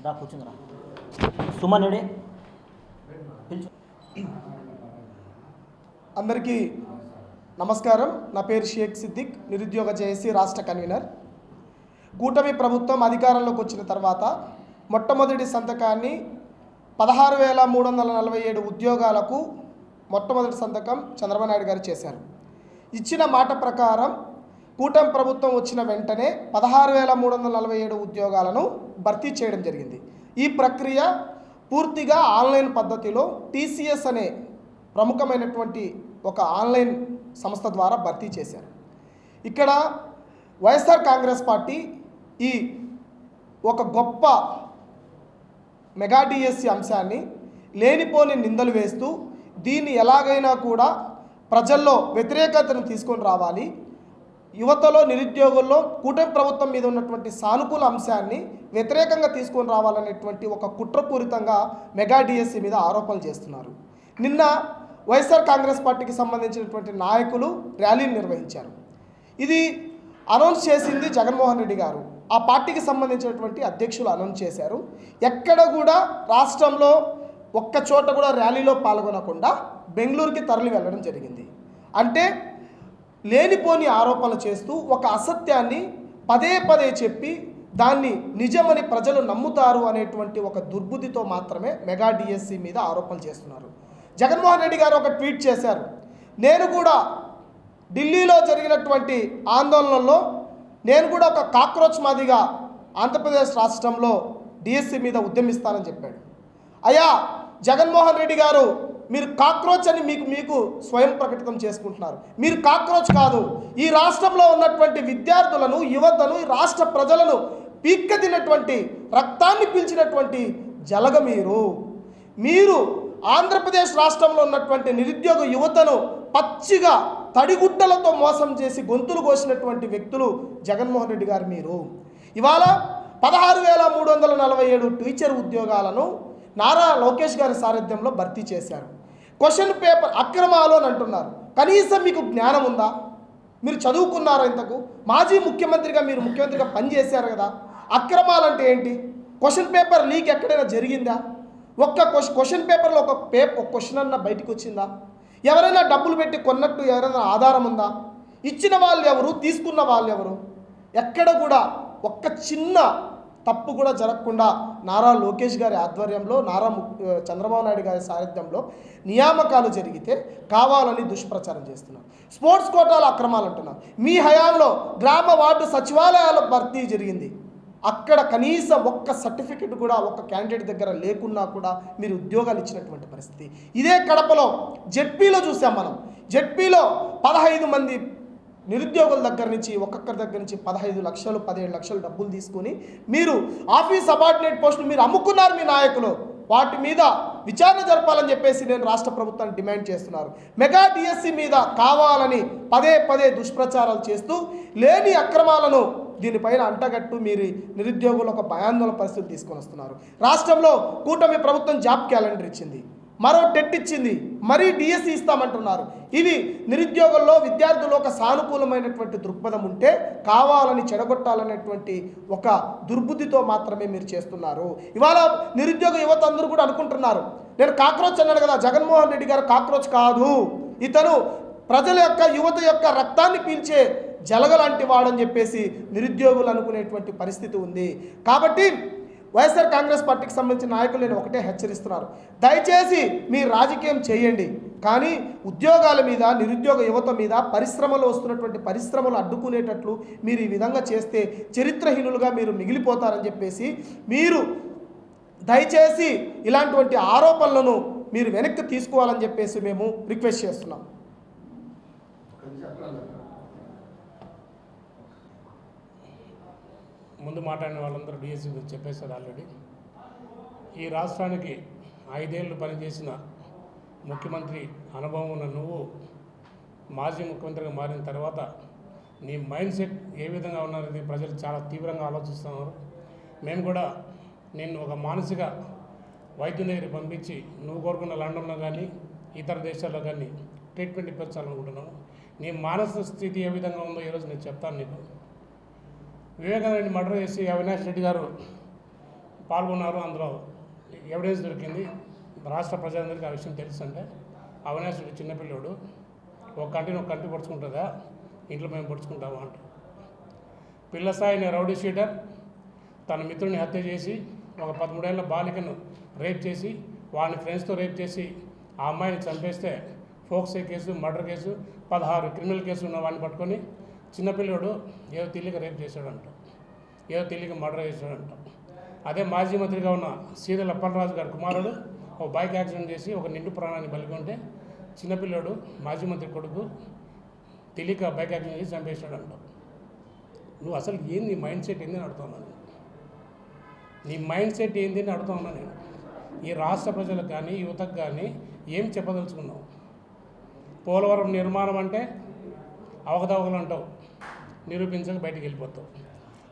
రా కూర్చుందిరా సుమన్ ఎడే అందరికీ నమస్కారం. నా పేరు షేక్ సిద్దిక్, నిరుద్యోగ జేఏసీ రాష్ట్ర కన్వీనర్. కూటమి ప్రభుత్వం అధికారంలోకి వచ్చిన తర్వాత మొట్టమొదటి సంతకాన్ని 16,347 ఉద్యోగాలకు మొట్టమొదటి సంతకం చంద్రబాబు నాయుడు గారు చేశారు. ఇచ్చిన మాట ప్రకారం కూటమి ప్రభుత్వం వచ్చిన వెంటనే 16,347 ఉద్యోగాలను భర్తీ చేయడం జరిగింది. ఈ ప్రక్రియ పూర్తిగా ఆన్లైన్ పద్ధతిలో టీసీఎస్ అనే ప్రముఖమైనటువంటి ఒక ఆన్లైన్ సంస్థ ద్వారా భర్తీ చేశారు. ఇక్కడ వైఎస్ఆర్ కాంగ్రెస్ పార్టీ ఈ ఒక గొప్ప మెగా డిఎస్సి అంశాన్ని లేనిపోని నిందలు వేస్తూ దీన్ని ఎలాగైనా కూడా ప్రజల్లో వ్యతిరేకతను తీసుకొని రావాలి, యువతలో నిరుద్యోగుల్లో కూటమి ప్రభుత్వం మీద ఉన్నటువంటి సానుకూల అంశాన్ని వ్యతిరేకంగా తీసుకొని రావాలనేటువంటి ఒక కుట్రపూరితంగా మెగా డిఎస్సి మీద ఆరోపణలు చేస్తున్నారు. నిన్న వైఎస్ఆర్ కాంగ్రెస్ పార్టీకి సంబంధించినటువంటి నాయకులు ర్యాలీని నిర్వహించారు. ఇది అనౌన్స్ చేసింది జగన్మోహన్ రెడ్డి గారు. ఆ పార్టీకి సంబంధించినటువంటి అధ్యక్షులు అనౌన్స్ చేశారు. ఎక్కడ కూడా రాష్ట్రంలో ఒక్క చోట కూడా ర్యాలీలో పాల్గొనకుండా బెంగళూరుకి తరలి వెళ్ళడం జరిగింది. అంటే లేనిపోని ఆరోపణలు చేస్తూ ఒక అసత్యాన్ని పదే పదే చెప్పి దాన్ని నిజమని ప్రజలు నమ్ముతారు అనేటువంటి ఒక దుర్బుద్ధితో మాత్రమే మెగా డిఎస్సి మీద ఆరోపణలు చేస్తున్నారు. జగన్మోహన్ రెడ్డి గారు ఒక ట్వీట్ చేశారు. నేను కూడా ఢిల్లీలో జరిగినటువంటి ఆందోళనలో నేను కూడా ఒక కాక్రోచ్ మాదిగా ఆంధ్రప్రదేశ్ రాష్ట్రంలో డిఎస్సి మీద ఉద్యమిస్తానని చెప్పాడు. అయ్యా జగన్మోహన్ రెడ్డి గారు, మీరు కాక్రోచ్ అని మీకు స్వయం ప్రకటితం చేసుకుంటున్నారు. మీరు కాక్రోచ్ కాదు. ఈ రాష్ట్రంలో ఉన్నటువంటి విద్యార్థులను, యువతను, ఈ రాష్ట్ర ప్రజలను పీక్క తిన్నటువంటి, రక్తాన్ని పీల్చినటువంటి జలగ మీరు ఆంధ్రప్రదేశ్ రాష్ట్రంలో ఉన్నటువంటి నిరుద్యోగ యువతను పచ్చిగా తడిగుడ్డలతో మోసం చేసి గొంతులు కోసినటువంటి వ్యక్తులు జగన్మోహన్ రెడ్డి గారు. మీరు ఇవాళ 16,347 టీచర్ ఉద్యోగాలను నారా లోకేష్ గారి సారథ్యంలో భర్తీ చేశారు. క్వశ్చన్ పేపర్ అక్రమాలు అని అంటున్నారు. కనీసం మీకు జ్ఞానం ఉందా? మీరు చదువుకున్నారా? ఇంతకు మాజీ ముఖ్యమంత్రిగా మీరు ముఖ్యమంత్రిగా పనిచేశారు కదా. అక్రమాలంటే ఏంటి? క్వశ్చన్ పేపర్ లీక్ ఎక్కడైనా జరిగిందా? ఒక్క క్వశ్చన్ పేపర్లో ఒక క్వశ్చన్ అన్న బయటకు వచ్చిందా? ఎవరైనా డబ్బులు పెట్టి కొన్నట్టు ఎవరైనా ఆధారం ఉందా? ఇచ్చిన వాళ్ళు ఎవరు? తీసుకున్న వాళ్ళు ఎవరు? ఎక్కడ కూడా ఒక్క చిన్న తప్పు కూడా జరగకుండా నారా లోకేష్ గారి ఆధ్వర్యంలో, చంద్రబాబు నాయుడు గారి సారథ్యంలో నియామకాలు జరిగితే కావాలని దుష్ప్రచారం చేస్తున్నారు. స్పోర్ట్స్ కోటాల అక్రమాలు అంటున్నారు. మీ హయాంలో గ్రామ వార్డు సచివాలయాల భర్తీ జరిగింది. అక్కడ కనీసం ఒక్క సర్టిఫికెట్ కూడా ఒక్క క్యాండిడేట్ దగ్గర లేకున్నా కూడా మీరు ఉద్యోగాలు ఇచ్చినటువంటి పరిస్థితి. ఇదే కడపలో జెడ్పీలో చూసాం మనం. జెడ్పీలో 15 మంది నిరుద్యోగుల దగ్గర నుంచి, ఒక్కొక్కరి దగ్గర నుంచి 15 లక్షలు 17 లక్షలు డబ్బులు తీసుకొని మీరు ఆఫీస్ సబార్డినేట్ పోస్టులు మీరు అమ్ముకున్నారు. మీ నాయకులు వాటి మీద విచారణ జరపాలని చెప్పేసి నేను రాష్ట్ర ప్రభుత్వాన్ని డిమాండ్ చేస్తున్నారు. మెగా డిఎస్సి మీద కావాలని పదే పదే దుష్ప్రచారాలు చేస్తూ లేని అక్రమాలను దీనిపైన అంటగట్టు మీరు నిరుద్యోగులు ఒక భయాందోళన పరిస్థితులు తీసుకొని వస్తున్నారు. రాష్ట్రంలో కూటమి ప్రభుత్వం జాబ్ క్యాలెండర్ ఇచ్చింది, మరో టెట్ ఇచ్చింది, మరీ డిఎస్సి ఇస్తామంటున్నారు. ఇవి నిరుద్యోగుల్లో, విద్యార్థుల్లో ఒక సానుకూలమైనటువంటి దృక్పథం ఉంటే కావాలని చెడగొట్టాలనేటువంటి ఒక దుర్బుద్ధితో మాత్రమే మీరు చేస్తున్నారు. ఇవాళ నిరుద్యోగ యువత అందరూ కూడా అనుకుంటున్నారు, నేను కాక్రోచ్ అన్నాడు కదా, జగన్మోహన్ రెడ్డి గారు కాక్రోచ్ కాదు, ఇతను ప్రజల యొక్క, యువత యొక్క రక్తాన్ని పీల్చే జలగలాంటి వాడని చెప్పేసి నిరుద్యోగులు అనుకునేటువంటి పరిస్థితి ఉంది. కాబట్టి వైఎస్ఆర్ కాంగ్రెస్ పార్టీకి సంబంధించిన నాయకులు నేను ఒకటే హెచ్చరిస్తున్నారు, దయచేసి మీరు రాజకీయం చేయండి, కానీ ఉద్యోగాల మీద, నిరుద్యోగ యువత మీద, పరిశ్రమలో వస్తున్నటువంటి పరిశ్రమలు అడ్డుకునేటట్లు మీరు ఈ విధంగా చేస్తే చరిత్రహీనులుగా మీరు మిగిలిపోతారని చెప్పేసి మీరు దయచేసి ఇలాంటి ఆరోపణలను మీరు వెనక్కి తీసుకోవాలని చెప్పేసి మేము రిక్వెస్ట్ చేస్తున్నాం. ముందు మాట్లాడిన వాళ్ళందరూ డిఎస్సి గురించి చెప్పేశారు ఆల్రెడీ. ఈ రాష్ట్రానికి 5 ఏళ్ళు పనిచేసిన ముఖ్యమంత్రి అనుభవం ఉన్న నువ్వు మాజీ ముఖ్యమంత్రిగా మారిన తర్వాత నీ మైండ్ సెట్ ఏ విధంగా ఉన్నది ప్రజలు చాలా తీవ్రంగా ఆలోచిస్తున్నారు. మేము కూడా నేను ఒక మానసిక వైద్యుని దగ్గర పంపించి నువ్వు కోరుకున్న లండన్లో కానీ ఇతర దేశాల్లో కానీ ట్రీట్మెంట్ ఇప్పించాలనుకుంటున్నాను. నీ మానసిక స్థితి ఏ విధంగా ఉందో ఈరోజు నేను చెప్తాను నీకు. వివేకానందని మర్డర్ చేసి అవినాష్ రెడ్డి గారు పాల్గొన్నారు. అందులో ఎవిడెన్స్ దొరికింది. రాష్ట్ర ప్రజలందరికీ ఆ విషయం తెలుసు. అంటే అవినాష్ చిన్నపిల్లోడు ఒక కంటి పొడుచుకుంటుందా, ఇంట్లో మేము పొడుచుకుంటామా అంట. పిల్లసాయి అనే రౌడీ షీటర్ తన మిత్రుడిని హత్య చేసి ఒక 13 ఏళ్ల బాలికను రేప్ చేసి వాడిని ఫ్రెండ్స్తో రేప్ చేసి ఆ అమ్మాయిని చంపేస్తే ఫోక్సే కేసు, మర్డర్ కేసు, 16 క్రిమినల్ కేసులు ఉన్న వాడిని పట్టుకొని చిన్నపిల్లడు ఏదో తెలియక రేప్ చేశాడంట, ఏదో తెలియక మర్డర్ చేశాడంట. అదే మాజీ మంత్రిగా ఉన్న సీదల అప్పలరాజు గారి కుమారుడు ఒక బైక్ యాక్సిడెంట్ చేసి ఒక నిండు ప్రాణాన్ని బలికొంటే చిన్నపిల్లడు మాజీ మంత్రి కొడుకు తెలియక బైక్ యాక్సిడెంట్ చేసి చంపేశాడంట. నువ్వు అసలు ఏంది నీ మైండ్ సెట్ ఏంది అని అడుగుతున్నాను. నీ మైండ్ సెట్ ఏంది అని అడుగుతా ఉన్నా నేను. ఈ రాష్ట్ర ప్రజలకు కానీ యువతకు కానీ ఏం చెప్పదలుచుకున్నావు? పోలవరం నిర్మాణం అంటే అవకతవకలు అంటావు, నిరూపించక బయటికి వెళ్ళిపోతావు.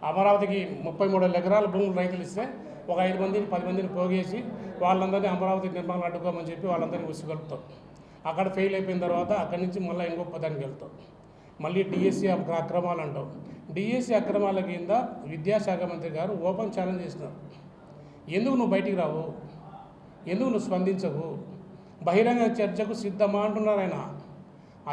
అమరావతికి 33 ఎకరాల భూములు రైతులు ఇస్తే ఒక 5 మందిని 10 మందిని పోగేసి వాళ్ళందరినీ అమరావతి నిర్మాణం అడ్డుకోమని చెప్పి వాళ్ళందరినీ ఉసిగలుపుతావు. అక్కడ ఫెయిల్ అయిపోయిన తర్వాత అక్కడి నుంచి మళ్ళీ ఇంకొక దానికి వెళ్తావు. మళ్ళీ డిఎస్సి అక్రమాలు అంటావు. డిఎస్సి అక్రమాల కింద విద్యాశాఖ మంత్రి గారు ఓపెన్ ఛాలెంజ్ చేస్తున్నారు. ఎందుకు నువ్వు బయటికి రావు? ఎందుకు నువ్వు స్పందించవు? బహిరంగ చర్చకు సిద్ధమా అంటున్నారు ఆయన.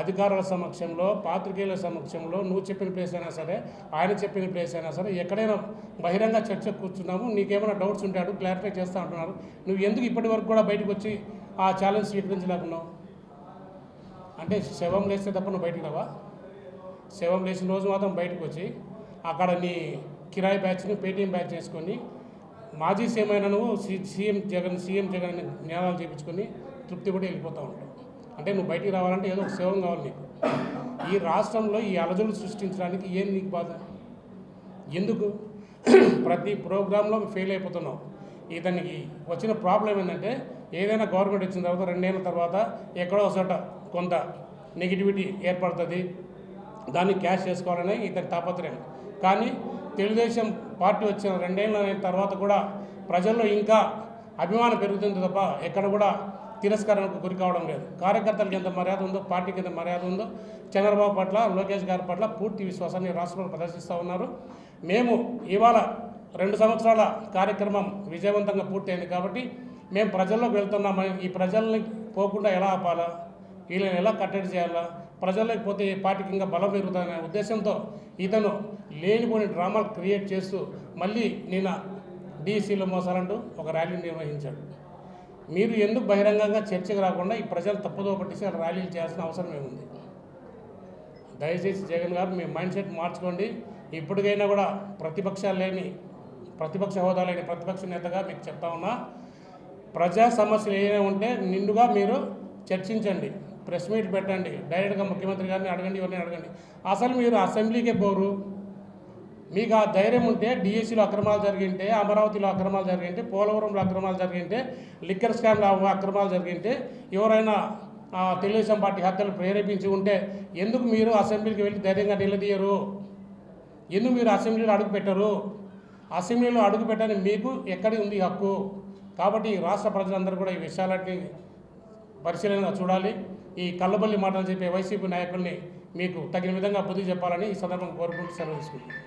అధికారుల సమక్షంలో, పాత్రికేయుల సమక్షంలో నువ్వు చెప్పిన ప్లేస్ అయినా సరే, ఆయన చెప్పిన ప్లేస్ అయినా సరే, ఎక్కడైనా బహిరంగ చర్చకు కూర్చున్నాము, నీకేమైనా డౌట్స్ ఉంటే అడుగు, క్లారిఫై చేస్తా అంటున్నారు. నువ్వు ఎందుకు ఇప్పటి వరకు కూడా బయటకు వచ్చి ఆ ఛాలెంజ్ స్వీకరించలేకున్నావు? అంటే శవం లేస్తే తప్ప నువ్వు బయటికి రావా? శవం లేచిన రోజు మాత్రం బయటకు వచ్చి అక్కడ నీ కిరాయి బ్యాచ్ని పేటీఎం బ్యాచ్ చేసుకొని మాజీ సీఎం అయినా నువ్వు సీఎం జగన్ జ్ఞానాలు చేయించుకొని తృప్తి కూడా వెళ్ళిపోతూ ఉంటావు. అంటే నువ్వు బయటికి రావాలంటే ఏదో ఒక శవం కావాలి నీకు. ఈ రాష్ట్రంలో ఈ అలజడులు సృష్టించడానికి ఏం నీకు బాధ? ఎందుకు ప్రతి ప్రోగ్రాంలో ఫెయిల్ అయిపోతున్నావు? ఇతనికి వచ్చిన ప్రాబ్లం ఏంటంటే ఏదైనా గవర్నమెంట్ వచ్చిన తర్వాత 2 ఏళ్ళ తర్వాత ఎక్కడో ఒకసారి కొంత నెగిటివిటీ ఏర్పడుతుంది, దాన్ని క్యాష్ చేసుకోవాలని ఇతని తాపత్రయం. కానీ తెలుగుదేశం పార్టీ వచ్చిన 2 ఏళ్ళ తర్వాత కూడా ప్రజల్లో ఇంకా అభిమానం పెరుగుతుంది తప్ప ఎక్కడ కూడా తిరస్కరణకు గురి కావడం లేదు. కార్యకర్తలకు ఎంత మర్యాద ఉందో, పార్టీకి ఎంత మర్యాద ఉందో చంద్రబాబు పట్ల, లోకేష్ గారి పట్ల పూర్తి విశ్వాసాన్ని రాష్ట్రంలో ప్రదర్శిస్తూ ఉన్నారు. మేము ఇవాళ 2 సంవత్సరాల కార్యక్రమం విజయవంతంగా పూర్తయింది కాబట్టి మేము ప్రజల్లోకి వెళ్తున్నామని, ఈ ప్రజల్ని పోకుండా ఎలా ఆపాలా, వీళ్ళని ఎలా కట్టడి చేయాలా, ప్రజల్లోకి పోతే ఈ పార్టీకి ఇంకా బలం పెరుగుతుందనే ఉద్దేశంతో ఇతను లేనిపోని డ్రామాలు క్రియేట్ చేస్తూ మళ్ళీ నిన్న డీసీలో మోసాలంటూ ఒక ర్యాలీని నిర్వహించాడు. మీరు ఎందుకు బహిరంగంగా చర్చకు రాకుండా ఈ ప్రజలు తప్పుదో పట్టించి ర్యాలీలు చేయాల్సిన అవసరం ఏముంది? దయచేసి జగన్ గారు మీ మైండ్ సెట్ మార్చుకోండి. ఇప్పటికైనా కూడా ప్రతిపక్ష హోదా లేని ప్రతిపక్ష నేతగా మీకు చెప్తా ఉన్నా, ప్రజా సమస్యలు ఏమైనా ఉంటే నిండుగా మీరు చర్చించండి, ప్రెస్ మీట్ పెట్టండి, డైరెక్ట్గా ముఖ్యమంత్రి గారిని అడగండి, ఇవన్నీ అడగండి. అసలు మీరు అసెంబ్లీకే పోరు. మీకు ఆ ధైర్యం ఉంటే డిఎస్సీలో అక్రమాలు జరిగింటే, అమరావతిలో అక్రమాలు జరిగింటే, పోలవరంలో అక్రమాలు జరిగింటే, లిక్కర్ స్కామ్లో అక్రమాలు జరిగింటే, ఎవరైనా తెలుగుదేశం పార్టీ హత్యలు ప్రేరేపించి ఉంటే ఎందుకు మీరు అసెంబ్లీకి వెళ్ళి ధైర్యంగా నిలదీయరు? ఎందుకు మీరు అసెంబ్లీలో అడుగు పెట్టరు? అసెంబ్లీలో అడుగు పెట్టని మీకు ఎక్కడి ఉంది హక్కు? కాబట్టి రాష్ట్ర ప్రజలందరూ కూడా ఈ విషయాలన్నీ పరిశీలనగా చూడాలి. ఈ కళ్ళబల్లి మాటలు చెప్పే వైసీపీ నాయకుల్ని మీకు తగిన విధంగా బుద్ధి చెప్పాలని ఈ సందర్భం కోరుకుంటూ సెలవు తీసుకుంటున్నాను.